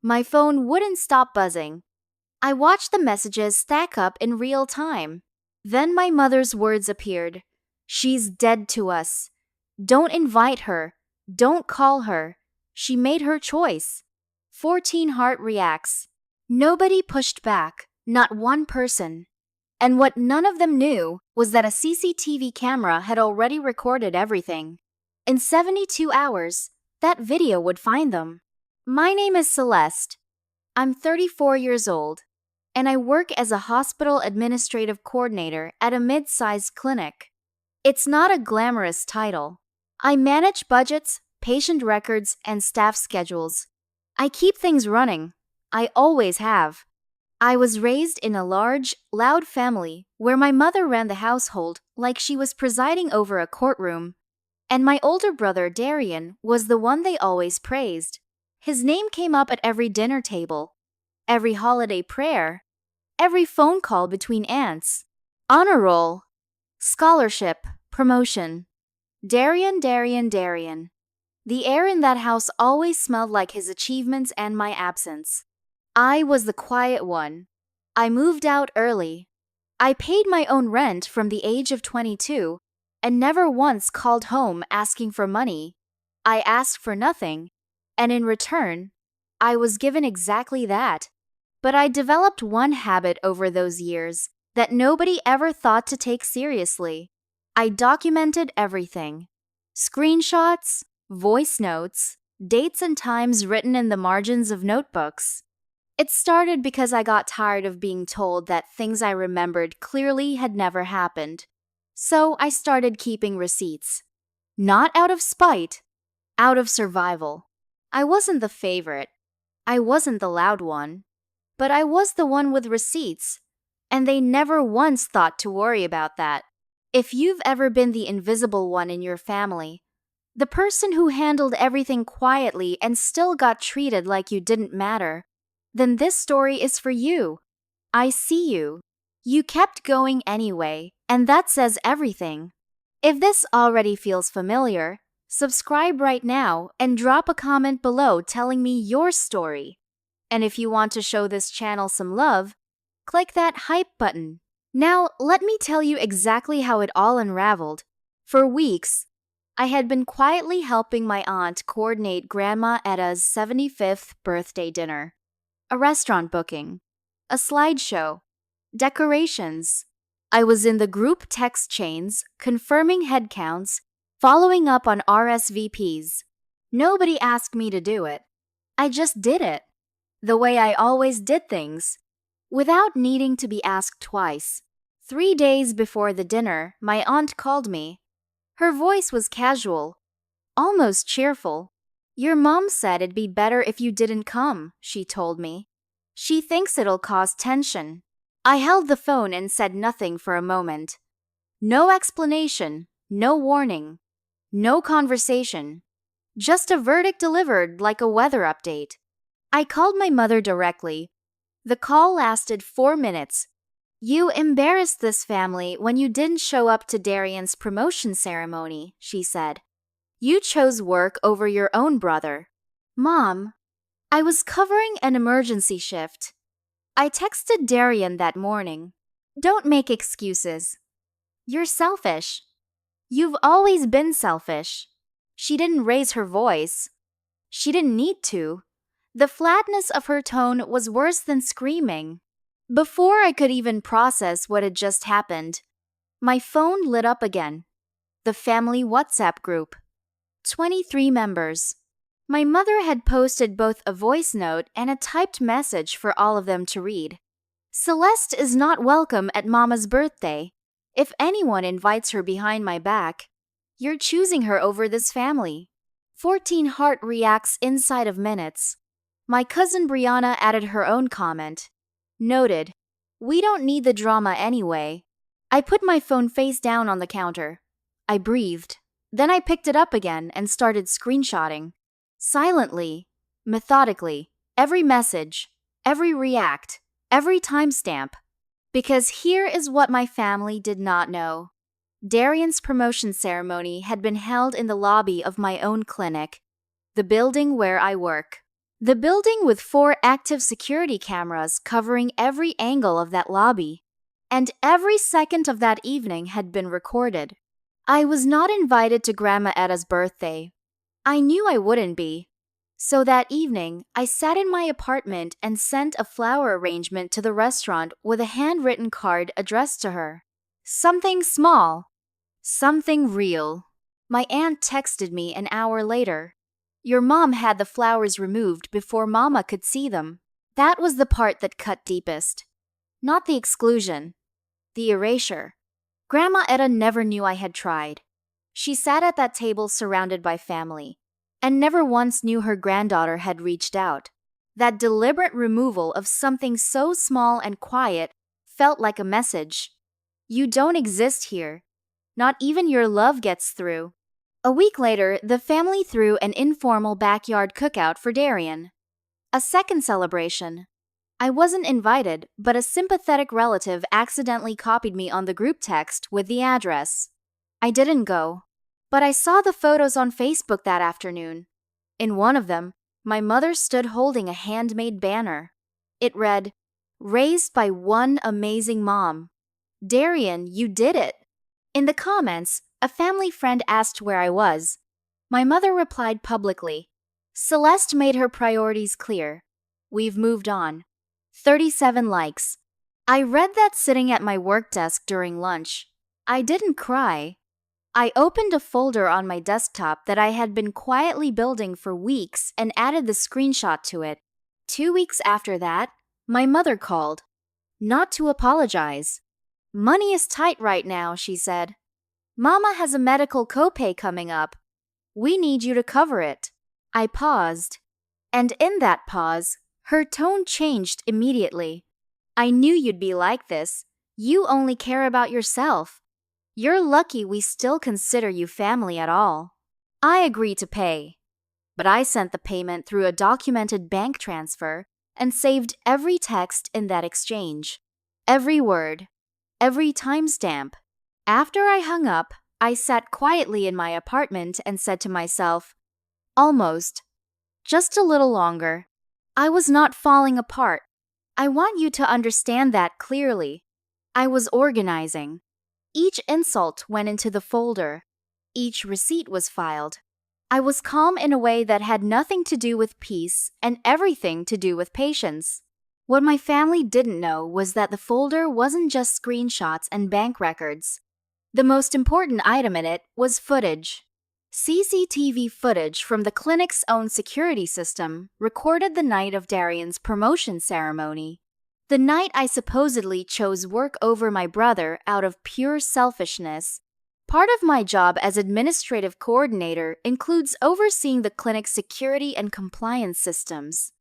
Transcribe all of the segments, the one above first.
My phone wouldn't stop buzzing. I watched the messages stack up in real time. Then my mother's words appeared. She's dead to us. Don't invite her. Don't call her. She made her choice. 14 heart reacts. Nobody pushed back, not one person. And what none of them knew was that a CCTV camera had already recorded everything. In 72 hours, that video would find them. My name is Celeste. I'm 34 years old, and I work as a hospital administrative coordinator at a mid-sized clinic. It's not a glamorous title. I manage budgets, patient records, and staff schedules. I keep things running. I always have. I was raised in a large, loud family where my mother ran the household like she was presiding over a courtroom. And my older brother, Darian, was the one they always praised. His name came up at every dinner table, every holiday prayer, every phone call between aunts. Honor roll, scholarship, promotion. Darian, Darian, Darian. The air in that house always smelled like his achievements and my absence. I was the quiet one. I moved out early. I paid my own rent from the age of 22 and never once called home asking for money. I asked for nothing, and in return, I was given exactly that. But I developed one habit over those years that nobody ever thought to take seriously. I documented everything. Screenshots, voice notes, dates and times written in the margins of notebooks. It started because I got tired of being told that things I remembered clearly had never happened. So I started keeping receipts. Not out of spite, out of survival. I wasn't the favorite. I wasn't the loud one. But I was the one with receipts, and they never once thought to worry about that. If you've ever been the invisible one in your family, the person who handled everything quietly and still got treated like you didn't matter, then this story is for you. I see you. You kept going anyway, and that says everything. If this already feels familiar, subscribe right now and drop a comment below telling me your story. And if you want to show this channel some love, click that hype button. Now, let me tell you exactly how it all unraveled. For weeks, I had been quietly helping my aunt coordinate Grandma Etta's 75th birthday dinner. A restaurant booking, a slideshow, decorations. I was in the group text chains, confirming head counts, following up on RSVPs. Nobody asked me to do it. I just did it, the way I always did things, without needing to be asked twice. 3 days before the dinner, my aunt called me. Her voice was casual, almost cheerful. "Your mom said it'd be better if you didn't come," she told me. "She thinks it'll cause tension." I held the phone and said nothing for a moment. No explanation, no warning, no conversation. Just a verdict delivered like a weather update. I called my mother directly. The call lasted 4 minutes. "You embarrassed this family when you didn't show up to Darian's promotion ceremony," she said. "You chose work over your own brother." "Mom, I was covering an emergency shift." I texted Darian that morning. "Don't make excuses. You're selfish. You've always been selfish." She didn't raise her voice. She didn't need to. The flatness of her tone was worse than screaming. Before I could even process what had just happened, my phone lit up again. The family WhatsApp group. 23 members. My mother had posted both a voice note and a typed message for all of them to read. "Celeste is not welcome at Mama's birthday. If anyone invites her behind my back, you're choosing her over this family." 14 heart reacts inside of minutes. My cousin Brianna added her own comment. Noted. "We don't need the drama anyway." I put my phone face down on the counter. I breathed. Then I picked it up again and started screenshotting. Silently, methodically, every message, every react, every timestamp. Because here is what my family did not know. Darian's promotion ceremony had been held in the lobby of my own clinic, the building where I work. The building with 4 active security cameras covering every angle of that lobby. And every second of that evening had been recorded. I was not invited to Grandma Etta's birthday. I knew I wouldn't be. So that evening, I sat in my apartment and sent a flower arrangement to the restaurant with a handwritten card addressed to her. Something small. Something real. My aunt texted me an hour later. Your mom had the flowers removed before Mama could see them. That was the part that cut deepest. Not the exclusion. The erasure. Grandma Etta never knew I had tried. She sat at that table surrounded by family, and never once knew her granddaughter had reached out. That deliberate removal of something so small and quiet felt like a message. You don't exist here. Not even your love gets through. A week later, the family threw an informal backyard cookout for Darian. A second celebration. I wasn't invited, but a sympathetic relative accidentally copied me on the group text with the address. I didn't go, but I saw the photos on Facebook that afternoon. In one of them, my mother stood holding a handmade banner. It read, "Raised by one amazing mom. Darian, you did it." In the comments, a family friend asked where I was. My mother replied publicly. Celeste made her priorities clear. We've moved on. 37 likes. I read that sitting at my work desk during lunch. I didn't cry. I opened a folder on my desktop that I had been quietly building for weeks and added the screenshot to it. 2 weeks after that, my mother called. Not to apologize. Money is tight right now, she said. Mama has a medical copay coming up. We need you to cover it. I paused. And in that pause, her tone changed immediately. I knew you'd be like this. You only care about yourself. You're lucky we still consider you family at all. I agreed to pay. But I sent the payment through a documented bank transfer and saved every text in that exchange. Every word. Every timestamp. After I hung up, I sat quietly in my apartment and said to myself, almost. Just a little longer. I was not falling apart. I want you to understand that clearly. I was organizing. Each insult went into the folder. Each receipt was filed. I was calm in a way that had nothing to do with peace and everything to do with patience. What my family didn't know was that the folder wasn't just screenshots and bank records. The most important item in it was footage. CCTV footage from the clinic's own security system recorded the night of Darian's promotion ceremony. The night I supposedly chose work over my brother out of pure selfishness. Part of my job as administrative coordinator includes overseeing the clinic's security and compliance systems.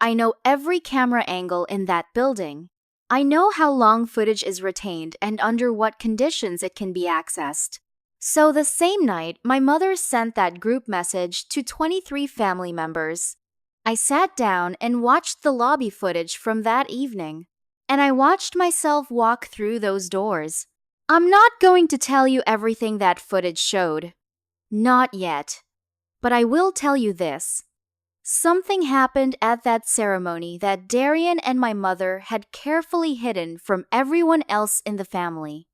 I know every camera angle in that building. I know how long footage is retained and under what conditions it can be accessed. So the same night, my mother sent that group message to 23 family members. I sat down and watched the lobby footage from that evening, and I watched myself walk through those doors. I'm not going to tell you everything that footage showed. Not yet. But I will tell you this. Something happened at that ceremony that Darian and my mother had carefully hidden from everyone else in the family.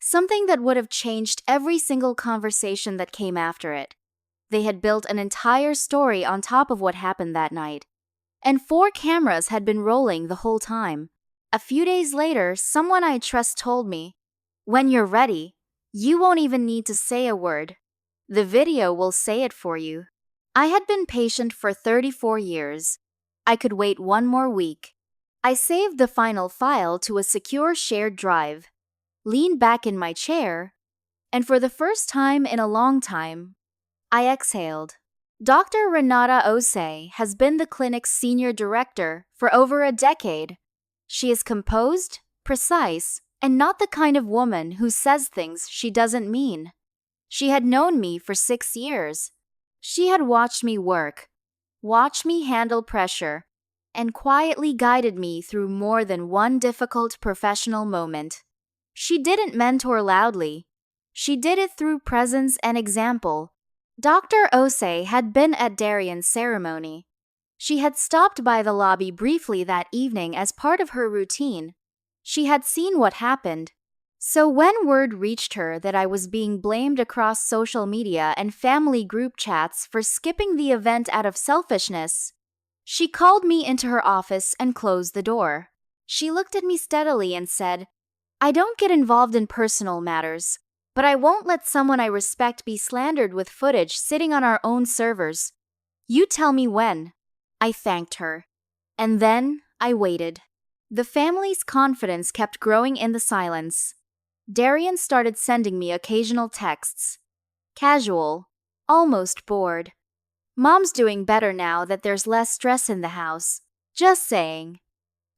Something that would have changed every single conversation that came after it. They had built an entire story on top of what happened that night. And 4 cameras had been rolling the whole time. A few days later, someone I trust told me, when you're ready, you won't even need to say a word. The video will say it for you. I had been patient for 34 years. I could wait 1 more week. I saved the final file to a secure shared drive, leaned back in my chair, and for the first time in a long time, I exhaled. Dr. Renata Osei has been the clinic's senior director for over a decade. She is composed, precise, and not the kind of woman who says things she doesn't mean. She had known me for 6 years. She had watched me work, watched me handle pressure, and quietly guided me through more than one difficult professional moment. She didn't mentor loudly. She did it through presence and example. Dr. Osei had been at Darian's ceremony. She had stopped by the lobby briefly that evening as part of her routine. She had seen what happened. So when word reached her that I was being blamed across social media and family group chats for skipping the event out of selfishness, she called me into her office and closed the door. She looked at me steadily and said, "I don't get involved in personal matters, but I won't let someone I respect be slandered with footage sitting on our own servers. You tell me when." I thanked her. And then I waited. The family's confidence kept growing in the silence. Darian started sending me occasional texts. Casual, almost bored. "Mom's doing better now that there's less stress in the house. Just saying."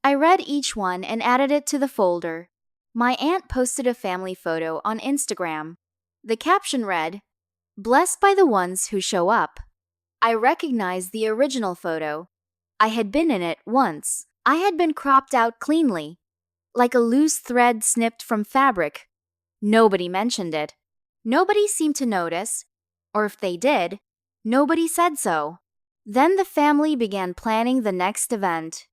I read each one and added it to the folder. My aunt posted a family photo on Instagram. The caption read, "Blessed by the ones who show up." I recognized the original photo. I had been in it once. I had been cropped out cleanly, like a loose thread snipped from fabric. Nobody mentioned it. Nobody seemed to notice, or if they did, nobody said so. Then the family began planning the next event.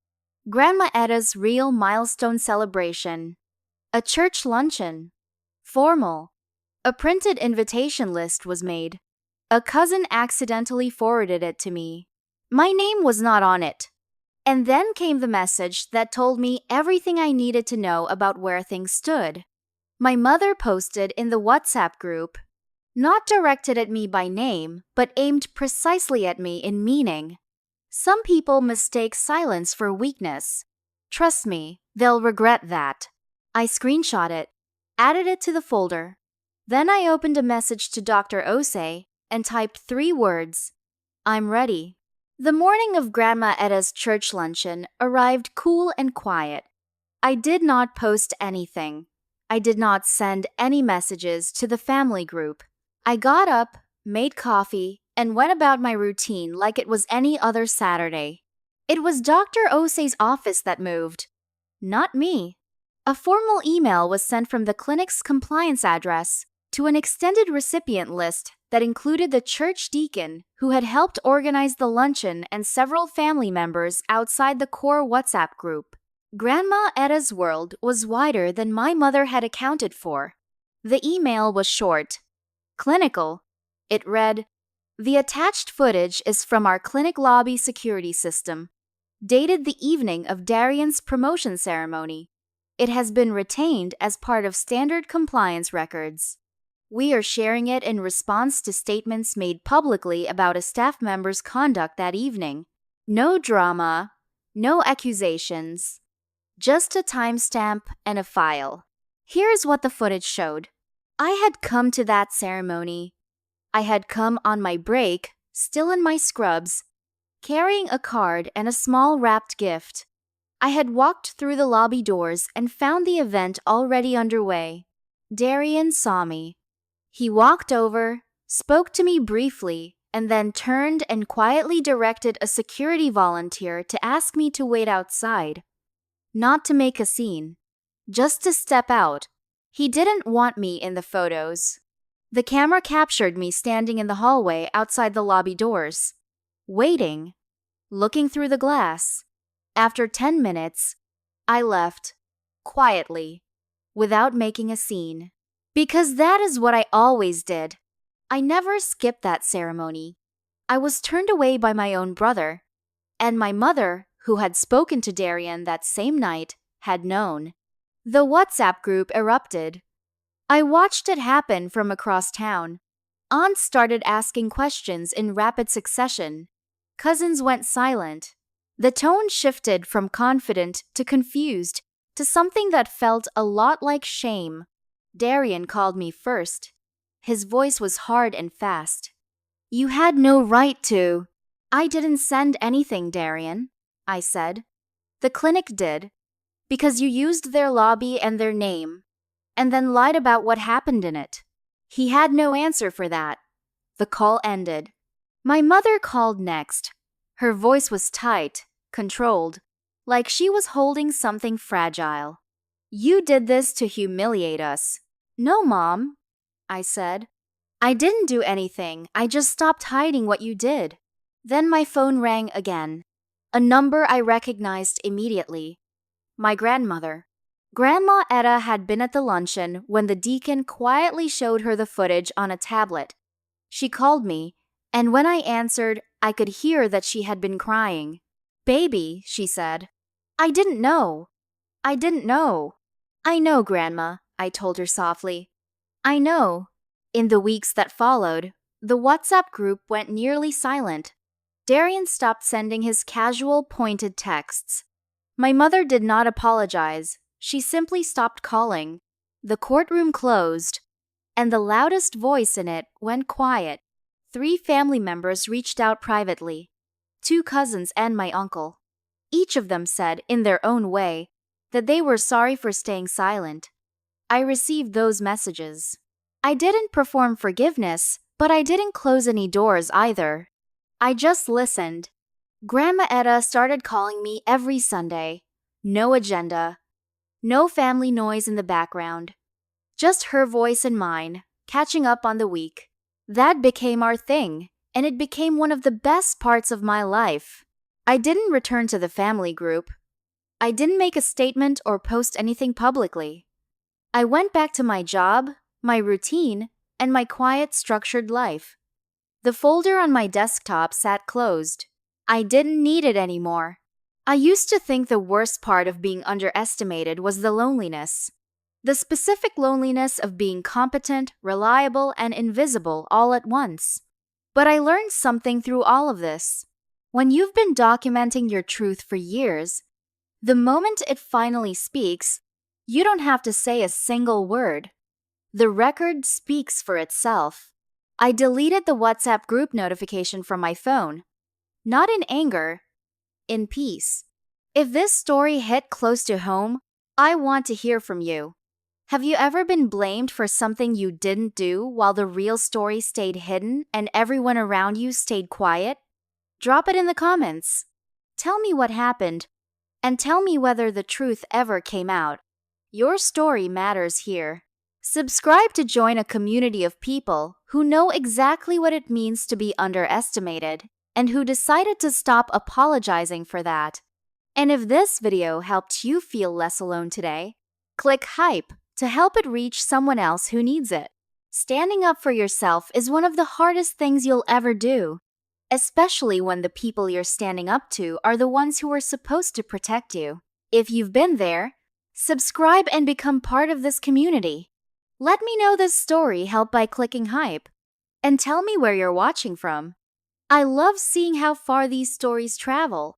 Grandma Etta's real milestone celebration. A church luncheon. Formal. A printed invitation list was made. A cousin accidentally forwarded it to me. My name was not on it. And then came the message that told me everything I needed to know about where things stood. My mother posted in the WhatsApp group, not directed at me by name, but aimed precisely at me in meaning. Some people mistake silence for weakness. Trust me, they'll regret that. I screenshot it, added it to the folder. Then I opened a message to Dr. Osei and typed 3 words. "I'm ready." The morning of Grandma Etta's church luncheon arrived cool and quiet. I did not post anything. I did not send any messages to the family group. I got up, made coffee, and went about my routine like it was any other Saturday. It was Dr. Osei's office that moved, not me. A formal email was sent from the clinic's compliance address to an extended recipient list that included the church deacon who had helped organize the luncheon and several family members outside the core WhatsApp group. Grandma Etta's world was wider than my mother had accounted for. The email was short, clinical. It read, "The attached footage is from our clinic lobby security system, dated the evening of Darian's promotion ceremony. It has been retained as part of standard compliance records. We are sharing it in response to statements made publicly about a staff member's conduct that evening. No drama, no accusations, just a timestamp and a file." Here's what the footage showed. I had come to that ceremony. I had come on my break, still in my scrubs, carrying a card and a small wrapped gift. I had walked through the lobby doors and found the event already underway. Darian saw me. He walked over, spoke to me briefly, and then turned and quietly directed a security volunteer to ask me to wait outside. Not to make a scene, just to step out. He didn't want me in the photos. The camera captured me standing in the hallway outside the lobby doors, waiting, looking through the glass. After 10 minutes, I left, quietly, without making a scene. Because that is what I always did. I never skipped that ceremony. I was turned away by my own brother, and my mother, who had spoken to Darian that same night, had known. The WhatsApp group erupted. I watched it happen from across town. Aunts started asking questions in rapid succession. Cousins went silent. The tone shifted from confident to confused to something that felt a lot like shame. Darian called me first. His voice was hard and fast. "You had no right to." "I didn't send anything, Darian," I said. "The clinic did, because you used their lobby and their name, and then lied about what happened in it." He had no answer for that. The call ended. My mother called next. Her voice was tight, controlled, like she was holding something fragile. "You did this to humiliate us." "No, Mom," I said. "I didn't do anything. I just stopped hiding what you did." Then my phone rang again. a number I recognized immediately. My grandmother. Grandma Etta had been at the luncheon when the deacon quietly showed her the footage on a tablet. She called me, and when I answered, I could hear that she had been crying. "Baby," she said. "I didn't know. I didn't know." "I know, Grandma," I told her softly. "I know." In the weeks that followed, the WhatsApp group went nearly silent. Darian stopped sending his casual, pointed texts. My mother did not apologize. She simply stopped calling. The courtroom closed, and the loudest voice in it went quiet. 3 family members reached out privately. 2 cousins and my uncle. Each of them said, in their own way, that they were sorry for staying silent. I received those messages. I didn't perform forgiveness, but I didn't close any doors either. I just listened. Grandma Etta started calling me every Sunday. No agenda. No family noise in the background. Just her voice and mine, catching up on the week. That became our thing, and it became one of the best parts of my life. I didn't return to the family group. I didn't make a statement or post anything publicly. I went back to my job, my routine, and my quiet, structured life. The folder on my desktop sat closed. I didn't need it anymore. I used to think the worst part of being underestimated was the loneliness. The specific loneliness of being competent, reliable, and invisible all at once. But I learned something through all of this. When you've been documenting your truth for years, the moment it finally speaks, you don't have to say a single word. The record speaks for itself. I deleted the WhatsApp group notification from my phone. Not in anger, in peace. If this story hit close to home, I want to hear from you. Have you ever been blamed for something you didn't do while the real story stayed hidden and everyone around you stayed quiet? Drop it in the comments. Tell me what happened, and tell me whether the truth ever came out. Your story matters here. Subscribe to join a community of people who know exactly what it means to be underestimated and who decided to stop apologizing for that. And if this video helped you feel less alone today, click hype to help it reach someone else who needs it. Standing up for yourself is one of the hardest things you'll ever do, especially when the people you're standing up to are the ones who are supposed to protect you. If you've been there, subscribe and become part of this community. Let me know this story helped by clicking hype, and tell me where you're watching from. I love seeing how far these stories travel.